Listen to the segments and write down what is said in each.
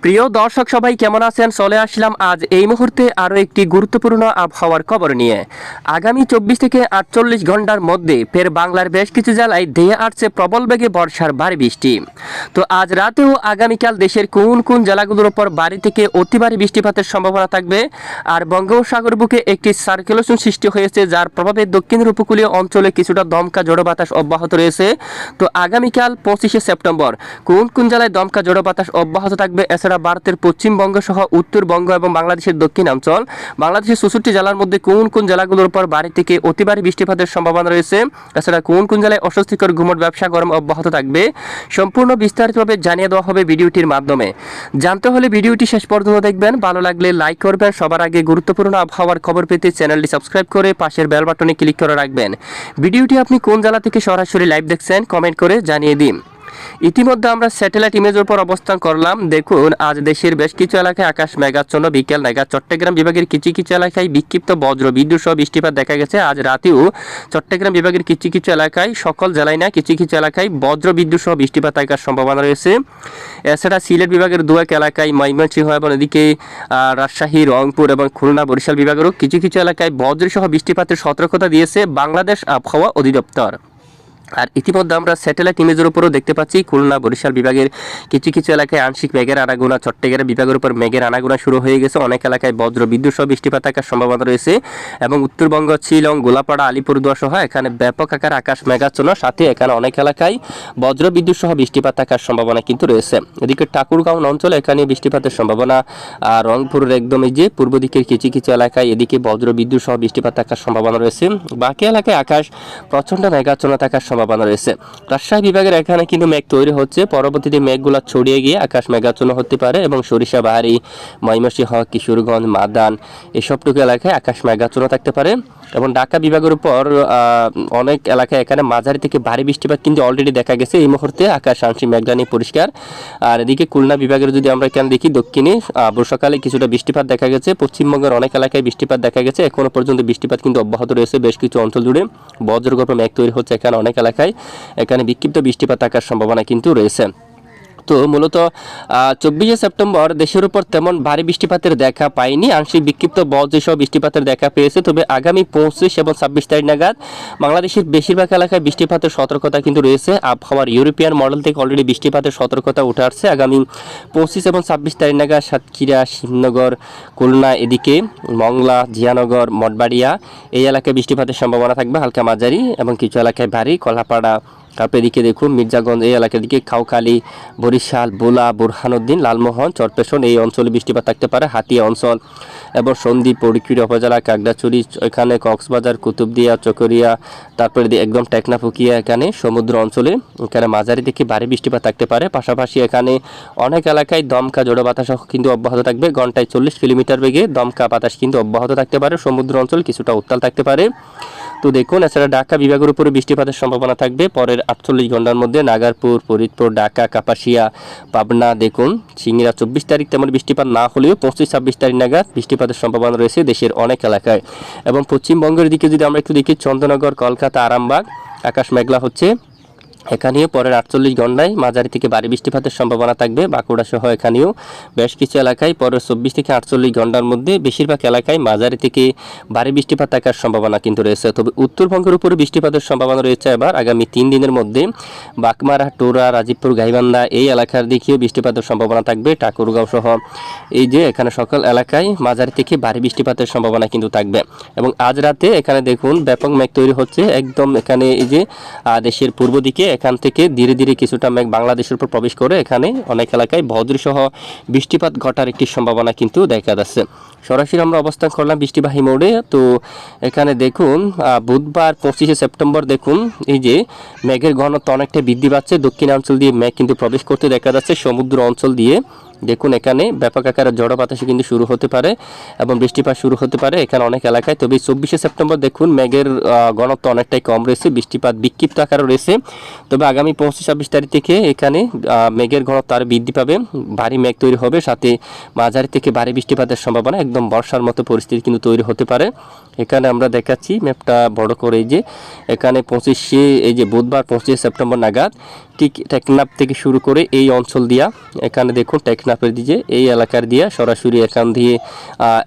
প্রিয় দর্শক সবাই কেমন আছেন? চলে আসলাম আজ এই মুহূর্তে আরও একটি গুরুত্বপূর্ণ আবহাওয়ার খবর নিয়ে। আগামী 24 থেকে 48 ঘন্টার মধ্যে ফের বাংলার বেশ কিছু জেলায় ধেয়ে আসছে প্রবল বেগে বর্ষার ভারী বৃষ্টি। তো আজ রাতেও আগামীকাল দেশের কোন কোন জেলাগুলোর উপর ভারী থেকে অতি ভারী বৃষ্টিপাতের সম্ভাবনা থাকবে। আর বঙ্গোপসাগর বুকে একটি সার্কুলেশন সৃষ্টি হয়েছে, যার প্রভাবে দক্ষিণের উপকূলীয় অঞ্চলে কিছুটা দমকা ঝোড়ো বাতাস অব্যাহত রয়েছে। তো আগামীকাল 25শে সেপ্টেম্বর কোন কোন জেলায় দমকা ঝোড়ো বাতাস অব্যাহত থাকবে, এছাড়া ভারতের পশ্চিমবঙ্গ সহ উত্তরবঙ্গ এবং বাংলাদেশের দক্ষিণাঞ্চল, বাংলাদেশের 64 জেলার মধ্যে কোন কোন জেলাগুলোর উপর ভারী থেকে অতি ভারী বৃষ্টিপাতের সম্ভাবনা রয়েছে, এছাড়া কোন কোন জেলায় অস্বস্তিকর ঘুমট ব্যবসা গরম অব্যাহত থাকবে, সম্পূর্ণ বিস্তারিতভাবে জানিয়ে দেওয়া হবে ভিডিওটির মাধ্যমে। জানতে হলে ভিডিওটি শেষ পর্যন্ত দেখবেন, ভালো লাগলে লাইক করবেন। সবার আগে গুরুত্বপূর্ণ আবহাওয়ার খবর পেতে চ্যানেলটি সাবস্ক্রাইব করে পাশের বেল বাটনে ক্লিক করে রাখবেন। ভিডিওটি আপনি কোন জেলা থেকে সরাসরি লাইভ দেখছেন কমেন্ট করে জানিয়ে দিন। ইতিমধ্যে আমরা স্যাটেলাইট ইমেজের উপর অবস্থান করলাম। দেখুন, আজ দেশের বেশ কিছু এলাকায় আকাশ মেঘাচ্ছন্ন, বিকেল নাগাদ চট্টগ্রাম বিভাগের কিছু কিছু এলাকায় বিক্ষিপ্ত বজ্র বিদ্যুৎ সহ বৃষ্টিপাত দেখা গেছে। আজ রাতেও চট্টগ্রাম বিভাগের কিছু কিছু এলাকায়, সকল জেলায় না, কিছু কিছু এলাকায় বজ্র বিদ্যুৎ সহ বৃষ্টিপাত থাকার সম্ভাবনা রয়েছে। এছাড়া সিলেট বিভাগের দু এক এলাকায়, ময়মনসিংহ এবং এদিকে রাজশাহী, রংপুর এবং খুলনা বরিশাল বিভাগেরও কিছু কিছু এলাকায় বজ্র সহ বৃষ্টিপাতের সতর্কতা দিয়েছে বাংলাদেশ আবহাওয়া অধিদপ্তর। আর ইতিমধ্যে আমরা স্যাটেলাইট ইমেজের উপরও দেখতে পাচ্ছি খুলনা বরিশাল বিভাগের কিছু কিছু এলাকায় আংশিক মেঘের আনাগোনা, চট্টগ্রাম বিভাগের উপর মেঘের আনাগোনা শুরু হয়ে গেছে। অনেক এলাকায় বজ্র বিদ্যুৎ সহ বৃষ্টিপাত থাকার সম্ভাবনা রয়েছে এবং উত্তরবঙ্গ, শিলং, গোলাপাড়া, আলিপুরদুয়ার সহ এখানে ব্যাপক আকার আকাশ মেঘাচ্ছন্ন, সাথে এখানে অনেক এলাকায় বজ্র বিদ্যুৎ সহ বৃষ্টিপাত থাকার সম্ভাবনা কিন্তু রয়েছে। এদিকে ঠাকুরগাঁও অঞ্চলে এখানে বৃষ্টিপাতের সম্ভাবনা। আর রংপুরের একদম এই যে পূর্ব দিকের কিছু কিছু এলাকায় এদিকে বজ্র বিদ্যুৎ সহ বৃষ্টিপাত থাকার সম্ভাবনা রয়েছে। বাকি এলাকায় আকাশ প্রচণ্ড মেঘাচ্ছন্ন থাকার সম্ভাবনা রয়েছে। রাজশাহী বিভাগের এখানে কিন্তু মেঘ তৈরি হচ্ছে, পরবর্তীতে মেঘগুলো ছড়িয়ে গিয়ে আকাশ মেঘাচ্ছন্ন হতে পারে এবং সরিষাবাড়ি, ময়মনসিংহ, কিশোরগঞ্জ, মাদান এসবটুকু এলাকায় আকাশ মেঘাচ্ছন্ন থাকতে পারে। এবং ঢাকা বিভাগের উপর অনেক এলাকায় এখানে মাঝারি থেকে ভারী বৃষ্টিপাত কিন্তু অলরেডি দেখা গেছে। এই মুহূর্তে আকাশ আংশিক মেঘানি পরিষ্কার। আর এদিকে খুলনা বিভাগের যদি আমরা এখানে দেখি, দক্ষিণে বর্ষাকালে কিছুটা বৃষ্টিপাত দেখা গেছে। পশ্চিমবঙ্গের অনেক এলাকায় বৃষ্টিপাত দেখা গেছে। এখনো পর্যন্ত বৃষ্টিপাত কিন্তু অব্যাহত রয়েছে বেশ কিছু অঞ্চল জুড়ে। বজ্রগর্ভ মেঘ তৈরি হচ্ছে এখানে অনেক এলাকায়, এখানে বিক্ষিপ্ত বৃষ্টিপাত থাকার সম্ভাবনা কিন্তু রয়েছে। তো মূলত 24শে সেপ্টেম্বর দেশের উপর তেমন ভারী বৃষ্টিপাতের দেখা পায়নি, আংশিক বিক্ষিপ্ত বজ্রসহ বৃষ্টিপাতের দেখা পেয়েছে। তবে আগামী 25 এবং 26 তারিখ নাগাদ বাংলাদেশের বেশিরভাগ এলাকায় বৃষ্টিপাতের সতর্কতা কিন্তু রয়েছে। আবহাওয়ার ইউরোপিয়ান মডেল থেকে অলরেডি বৃষ্টিপাতের সতর্কতা উঠে আসছে। আগামী 25 এবং 26 তারিখ নাগাদ সাতক্ষীরা, শিবনগর, খুলনা, এদিকে মংলা, জিয়ানগর, মঠবাড়িয়া এই এলাকায় বৃষ্টিপাতের সম্ভাবনা থাকবে হালকা মাঝারি এবং কিছু এলাকায় ভারী। কলাপাড়া, তারপরে এদিকে দেখুন মির্জাগঞ্জ এই এলাকার দিকে, খাউখালী, বরিশাল, বোলা, বুরহানুদ্দিন, লালমোহন, চরপেশন এই অঞ্চলে বৃষ্টিপাত থাকতে পারে। হাতিয়া অঞ্চল এবং সন্দ্বীপ, পরিকুড়ি উপজেলা, কাগড়াছড়ি, এখানে কক্সবাজার, কুতুবদিয়া, চকরিয়া, তারপরে একদম টেকনাফুকিয়া এখানে সমুদ্র অঞ্চলে এখানে মাঝারি থেকে ভারী বৃষ্টিপাত থাকতে পারে। পাশাপাশি এখানে অনেক এলাকায় দমকা ঝোড়ো বাতাস কিন্তু অব্যাহত থাকবে। ঘন্টায় 40 কিলোমিটার বেগে দমকা বাতাস কিন্তু অব্যাহত থাকতে পারে। সমুদ্র অঞ্চল কিছুটা উত্তাল থাকতে পারে। তো দেখুন, এছাড়া ঢাকা বিভাগের উপরে বৃষ্টিপাতের সম্ভাবনা থাকবে পরের 48 ঘন্টার মধ্যে। নাগারপুর, ফরিদপুর, ঢাকা, কাপাসিয়া, পাবনা, দেখুন সিংড়া 24 তারিখ তেমন বৃষ্টিপাত না হলেও 25-26 তারিখ নাগাদ বৃষ্টিপাতের সম্ভাবনা রয়েছে দেশের অনেক এলাকায়। এবং পশ্চিমবঙ্গের দিকে যদি আমরা একটু দেখি, চন্দ্রনগর, কলকাতা, আরামবাগ আকাশ মেঘলা হচ্ছে। এখানেও পরের 48 ঘন্টায় মাঝারি থেকে ভারী বৃষ্টিপাতের সম্ভাবনা থাকবে। বাঁকুড়া সহ এখানেও বেশ কিছু এলাকায় পরের 24 থেকে 48 ঘন্টার মধ্যে বেশিরভাগ এলাকায় মাঝারি থেকে ভারী বৃষ্টিপাত থাকার সম্ভাবনা কিন্তু রয়েছে। তবে উত্তরবঙ্গের উপরে বৃষ্টিপাতের সম্ভাবনা রয়েছে এবার আগামী 3 দিনের মধ্যে। বাগমারা, টোরা, রাজীবপুর, গাইবান্ধা এই এলাকার দিকেও বৃষ্টিপাতের সম্ভাবনা থাকবে। ঠাকুরগাঁও সহ এই যে এখানে সকল এলাকায় মাঝারি থেকে ভারী বৃষ্টিপাতের সম্ভাবনা কিন্তু থাকবে। এবং আজ রাতে এখানে দেখুন ব্যাপক মেঘ তৈরি হচ্ছে একদম এখানে এই যে দেশের পূর্ব দিকে, এখান থেকে ধীরে ধীরে কিছুটা মেঘ বাংলাদেশের উপর প্রবেশ করে এখানে অনেক এলাকায় বজ্রসহ বৃষ্টিপাত ঘটার একটি সম্ভাবনা কিন্তু দেখা যাচ্ছে। সরাসরি আমরা অবস্থান করলাম বৃষ্টিবাহী মোড়ে। তো এখানে দেখুন বুধবার 25শে সেপ্টেম্বর দেখুন এই যে মেঘের ঘনত্ব অনেকটা বৃদ্ধি পাচ্ছে। দক্ষিণাঞ্চল দিয়ে মেঘ কিন্তু প্রবেশ করতে দেখা যাচ্ছে সমুদ্র অঞ্চল দিয়ে। দেখুন এখানে ব্যাপক আকারে ঝড়ো বাতাসে কিন্তু শুরু হতে পারে এবং বৃষ্টিপাত শুরু হতে পারে এখানে অনেক এলাকায়। তবে 24শে সেপ্টেম্বর দেখুন মেঘের ঘনত্ব অনেকটাই কম রয়েছে, বৃষ্টিপাত বিক্ষিপ্ত আকারে রয়েছে। তবে আগামী 25-26 তারিখ থেকে এখানে মেঘের ঘনত্ব আরও বৃদ্ধি পাবে, ভারী মেঘ তৈরি হবে, সাথে মাঝারি থেকে ভারী বৃষ্টিপাতের সম্ভাবনা, একদম বর্ষার মতো পরিস্থিতি কিন্তু তৈরি হতে পারে। এখানে আমরা দেখাচ্ছি ম্যাপটা বড় করে, এই যে এখানে 25শে এই যে বুধবার 25শে সেপ্টেম্বর নাগাদ ঠিক টেকনাফ থেকে শুরু করে এই অঞ্চল দিয়া এখানে দেখুন টেকনাফের দিকে এই এলাকার দিয়া সরাসরি এখান দিয়ে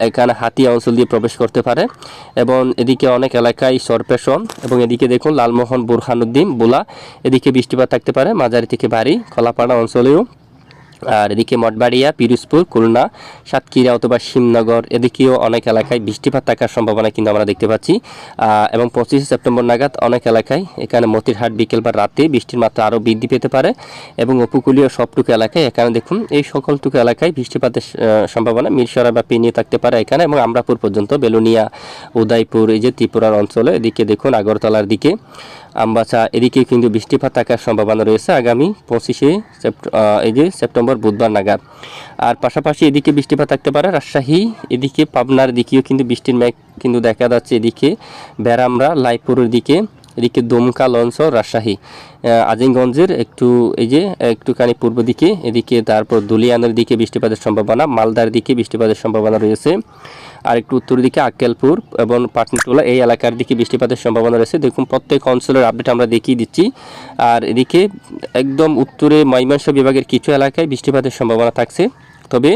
এখানে হাতিয়া অঞ্চল দিয়ে প্রবেশ করতে পারে এবং এদিকে অনেক এলাকায় সরপেশন এবং এদিকে দেখুন লালমোহন বুরহানুদ্দিন বোলা এদিকে বৃষ্টিপাত থাকতে পারে মাঝারি থেকে ভারী কলাপাড়া অঞ্চলেও। আর এদিকে মঠবাড়িয়া, পিরোজপুর, খুলনা, সাতক্ষীরা অথবা শিবনগর এদিকেও অনেক এলাকায় বৃষ্টিপাত থাকার সম্ভাবনা কিন্তু আমরা দেখতে পাচ্ছি। এবং 25 সেপ্টেম্বর নাগাদ অনেক এলাকায় এখানে মতিরহাট বিকেল বা রাতে বৃষ্টির মাত্রা আরও বৃদ্ধি পেতে পারে এবং উপকূলীয় সবটুকু এলাকায় এখানে দেখুন এই সকলটুকু এলাকায় বৃষ্টিপাতের সম্ভাবনা মিরসরাই বা পেনিয়ে থাকতে পারে এখানে এবং আমরাপুর পর্যন্ত, বেলুনিয়া, উদয়পুর, এই যে ত্রিপুরার অঞ্চলে এদিকে দেখুন আগরতলার দিকে, আমবাসা এদিকে কিন্তু বৃষ্টিপাত থাকার সম্ভাবনা রয়েছে আগামী 25 সেপ্টেম্বর বুধবার নাগাদ। আর পাশাপাশি এদিকে বৃষ্টিপাত থাকতে পারে রাজশাহী, এদিকে পাবনার দিকেও কিন্তু বৃষ্টির মেঘ কিন্তু দেখা যাচ্ছে, এদিকে বেড়ামরা, লাইপুরের দিকে, এদিকে দুমকা, লঞ্চর, রাজশাহী, আজিমগঞ্জের একটুখানি পূর্ব দিকে, এদিকে তারপর দুলিয়ানের দিকে বৃষ্টিপাতের সম্ভাবনা, মালদার দিকে বৃষ্টিপাতের সম্ভাবনা রয়েছে। আর একটু উত্তর দিকে আক্কেলপুর এবং পাটনাটোলা এই এলাকার দিকে বৃষ্টিপাতের সম্ভাবনা রয়েছে। দেখুন প্রত্যেক অঞ্চলের আপডেট আমরা দেখিয়ে দিচ্ছি। আর এদিকে একদম উত্তরে ময়মনসিংহ বিভাগের কিছু এলাকায় বৃষ্টিপাতের সম্ভাবনা থাকছে, তবে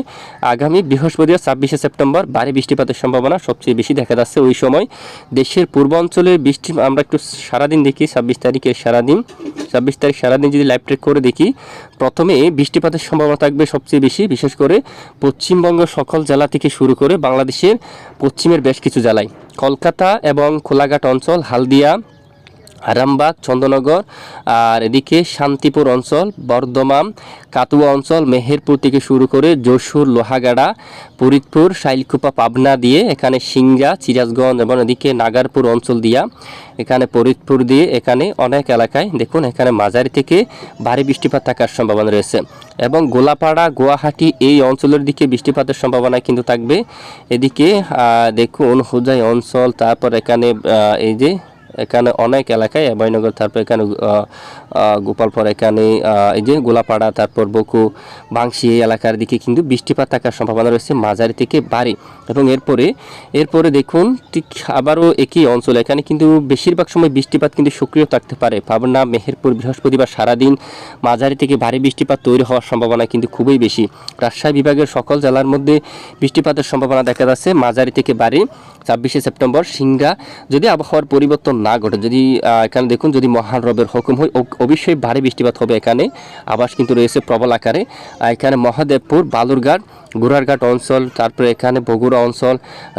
আগামী বৃহস্পতিবার 26 সেপ্টেম্বর ভারী বৃষ্টিপাতের সম্ভাবনা সবচেয়ে বেশি দেখা যাচ্ছে। ওই সময় দেশের পূর্বাঞ্চলের বৃষ্টি আমরা একটু সারাদিন দেখি, 26 তারিখ সারাদিন যদি লাইভ ট্রেক করে দেখি, প্রথমে বৃষ্টিপাতের সম্ভাবনা থাকবে সবচেয়ে বেশি, বিশেষ করে পশ্চিমবঙ্গ সকল জেলা থেকে শুরু করে বাংলাদেশের পশ্চিমের বেশ কিছু জেলায়, কলকাতা এবং কোলাঘাট অঞ্চল, হালদিয়া, আরামবাগ, চন্দ্রনগর, আর এদিকে শান্তিপুর অঞ্চল, বর্ধমান, কাতুয়া অঞ্চল, মেহেরপুর থেকে শুরু করে যশোর, লোহাগাড়া, ফরিদপুর, শাইলকুপা, পাবনা দিয়ে এখানে সিংড়া, সিরাজগঞ্জ এবং এদিকে নাগারপুর অঞ্চল দিয়া এখানে ফরিদপুর দিয়ে এখানে অনেক এলাকায় দেখুন এখানে মাঝারি থেকে ভারী বৃষ্টিপাত থাকার সম্ভাবনা রয়েছে এবং গোলাপাড়া, গুয়াহাটি এই অঞ্চলের দিকে বৃষ্টিপাতের সম্ভাবনা কিন্তু থাকবে। এদিকে দেখুন হুজাই অঞ্চল, তারপর এখানে এখানে অনেক এলাকায় অভয়নগর, তারপর এখানে গোপালপুর, এখানে এই যে গোলাপাড়া, তারপর বকু, বাংশি এই এলাকার দিকে কিন্তু বৃষ্টিপাত থাকার সম্ভাবনা রয়েছে মাঝারি থেকে ভারী। এবং এরপরে দেখুন ঠিক আবারও একই অঞ্চল এখানে কিন্তু বেশিরভাগ সময় বৃষ্টিপাত কিন্তু সক্রিয় থাকতে পারে। পাবনা, মেহেরপুর বৃহস্পতিবার সারাদিন মাঝারি থেকে ভারী বৃষ্টিপাত তৈরি হওয়ার সম্ভাবনা কিন্তু খুবই বেশি। রাজশাহী বিভাগের সকল জেলার মধ্যে বৃষ্টিপাতের সম্ভাবনা দেখা যাচ্ছে মাঝারি থেকে ভারী 26 সেপ্টেম্বর। সিংড়া যদি আবহাওয়ার পরিবর্তন না ঘটে, যদি এখানে দেখুন যদি মহান রবের হুকুম হয় অবশ্যই ভারী বৃষ্টিপাত হবে। এখানে আবাস কিন্তু রয়েছে প্রবল আকারে। এখানে মহাদেবপুর, বালুরঘাট, গোড়ারঘাট অঞ্চল, তারপরে এখানে বগুড়া অঞ্চল,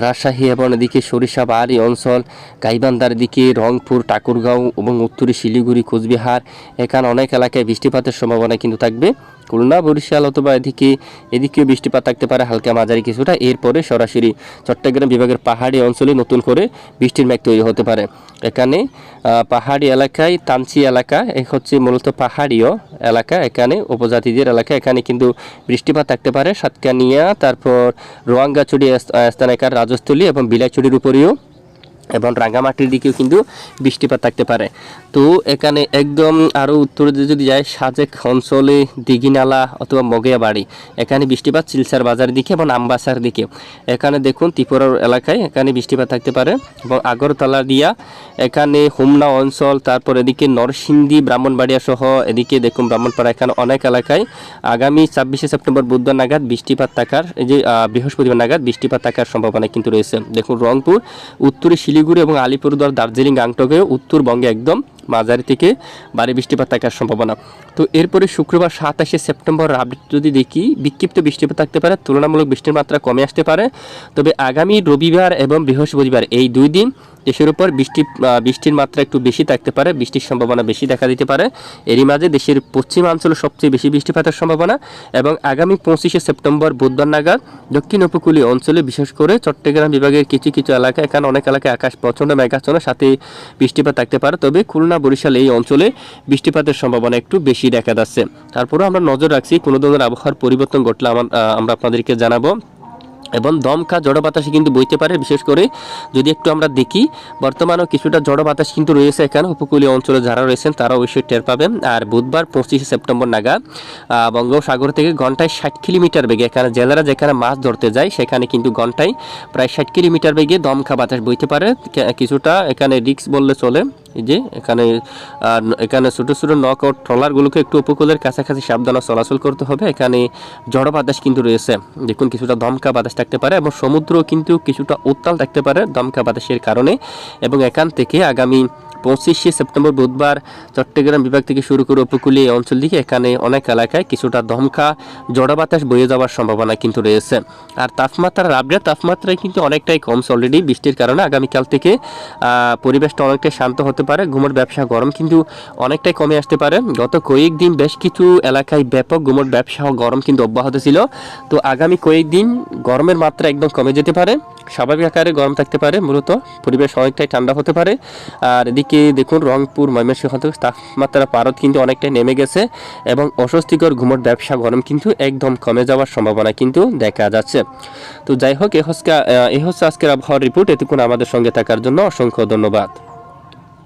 রাজশাহী এবং এদিকে সরিষাবাড়ি অঞ্চল, গাইবান্ধার দিকে, রংপুর, ঠাকুরগাঁও এবং উত্তরে শিলিগুড়ি, কোচবিহার এখানে অনেক এলাকায় বৃষ্টিপাতের সম্ভাবনা কিন্তু থাকবে। খুলনা, বরিশাল অথবা এদিকেও বৃষ্টিপাত থাকতে পারে হালকা মাঝারি কিছুটা। এরপরে সরাসরি চট্টগ্রাম বিভাগের পাহাড়ি অঞ্চলে নতুন করে বৃষ্টির মেঘ তৈরি হতে পারে। এখানে পাহাড়ি এলাকায় তানচি এলাকা হচ্ছে মূলত পাহাড়ীয় এলাকা, এখানে উপজাতিদের এলাকা, এখানে কিন্তু বৃষ্টিপাত থাকতে পারে। সাতকানিয়া, তারপর রোয়াঙ্গাছড়ি স্থানাকার, রাজস্থলী এবং বিলাইছড়ির উপরেও এবং রাঙ্গামাটির দিকেও কিন্তু বৃষ্টিপাত থাকতে পারে। তো এখানে একদম আরও উত্তরে যদি যায় সাজেক অঞ্চলে, দিঘিনালা অথবা মগিয়াবাড়ি এখানে বৃষ্টিপাত, চিলসার বাজারের দিকে এবং আমবাসার দিকে এখানে দেখুন ত্রিপুরার এলাকায় এখানে বৃষ্টিপাত থাকতে পারে এবং আগরতলা দিয়া এখানে হোমনা অঞ্চল, তারপর এদিকে নরসিংদী, ব্রাহ্মণবাড়িয়া সহ এদিকে দেখুন ব্রাহ্মণপাড়া এখানে অনেক এলাকায় আগামী 26 সেপ্টেম্বর বুধবার নাগাদ বৃষ্টিপাত থাকার বৃহস্পতিবার নাগাদ বৃষ্টিপাত থাকার সম্ভাবনা কিন্তু রয়েছে। দেখুন রংপুর, উত্তরে শিলিগুড়ি এবং আলিপুরদুয়ার, দার্জিলিং, গ্যাংটকেও উত্তরবঙ্গে একদম মাঝারি থেকে ভারী বৃষ্টিপাত থাকার সম্ভাবনা। তো এরপরে শুক্রবার 27 সেপ্টেম্বর আপডেট যদি দেখি, বিক্ষিপ্ত বৃষ্টিপাত থাকতে পারে, তুলনামূলক বৃষ্টির মাত্রা কমে আসতে পারে। তবে আগামী রবিবার এবং বৃহস্পতিবার এই দুই দিন দেশের উপর বৃষ্টির মাত্রা একটু বেশি থাকতে পারে, বৃষ্টির সম্ভাবনা বেশি দেখা দিতে পারে। এরই মাঝে দেশের পশ্চিমাঞ্চলে সবচেয়ে বেশি বৃষ্টিপাতের সম্ভাবনা এবং আগামী 25 সেপ্টেম্বর বুধবার নাগাদ দক্ষিণ উপকূলীয় অঞ্চলে বিশেষ করে চট্টগ্রাম বিভাগের কিছু এলাকা, এখানে অনেক এলাকায় আকাশ প্রচণ্ড মেঘাচ্ছন্ন, সাথে বৃষ্টিপাত থাকতে পারে। তবে খুলনা, বরিশাল এই অঞ্চলে বৃষ্টিপাতের সম্ভাবনা একটু বেশি দেখা যাচ্ছে। তারপরেও আমরা নজর রাখছি, কোনো ধরনের আবহাওয়ার পরিবর্তন ঘটলে আমরা আপনাদেরকে জানাবো। এবং দমকা ঝড়ো বাতাসে কিন্তু বইতে পারে, বিশেষ করে যদি একটু আমরা দেখি বর্তমানেও কিছুটা ঝড়ো বাতাস কিন্তু রয়েছে এখানে উপকূলীয় অঞ্চলে যারা রয়েছেন তারা অবশ্যই টের পাবেন। আর বুধবার 25 সেপ্টেম্বর নাগাদ বঙ্গোপসাগর থেকে ঘন্টায় 60 কিলোমিটার বেগে এখানে জেলেরা যেখানে মাছ ধরতে যায় সেখানে কিন্তু ঘন্টায় প্রায় 60 কিলোমিটার বেগে দমকা বাতাস বইতে পারে। কিছুটা এখানে রিস্ক বললে চলে, এই যে এখানে ছোটো ছোটো নক ও ট্রলারগুলোকে একটু উপকূলের কাছাকাছি সাবধানে চলাচল করতে হবে। এখানে ঝড় বাতাস কিন্তু রয়েছে, দেখুন কিছুটা দমকা বাতাস থাকতে পারে এবং সমুদ্র কিন্তু কিছুটা উত্তাল থাকতে পারে দমকা বাতাসের কারণে। এবং এখান থেকে আগামী 25শে সেপ্টেম্বর বুধবার চট্টগ্রাম বিভাগ থেকে শুরু করে উপকূলীয় অঞ্চল দিকে এখানে অনেক এলাকায় কিছুটা দমকা ঝড় বাতাস বয়ে যাওয়ার সম্ভাবনা কিন্তু রয়েছে। আর তাপমাত্রার আপডেট, তাপমাত্রায় কিন্তু অনেকটাই কমছে অলরেডি বৃষ্টির কারণে। আগামীকাল থেকে পরিবেশটা অনেকটাই শান্ত হতে পারে, গুমট ব্যবসা গরম কিন্তু অনেকটাই কমে আসতে পারে। গত কয়েকদিন বেশ কিছু এলাকায় ব্যাপক গুমট ব্যবসা গরম কিন্তু অব্যাহত ছিল। তো আগামী কয়েকদিন গরমের মাত্রা একদম কমে যেতে পারে, স্বাভাবিক আকারে গরম থাকতে পারে, মূলত পরিবেশ অনেকটাই ঠান্ডা হতে পারে। আর এদিকে দেখুন রংপুর ময়মনসিংহ তাপমাত্রা পারদ কিন্তু অনেকটাই নেমে গেছে এবং অস্বস্তিকর গুমট ব্যবসা গরম কিন্তু একদম কমে যাওয়ার সম্ভাবনা কিন্তু দেখা যাচ্ছে। তো যাই হোক, এই হচ্ছে আজকের আবহাওয়ার রিপোর্ট। এতক্ষণ আমাদের সঙ্গে থাকার জন্য অসংখ্য ধন্যবাদ।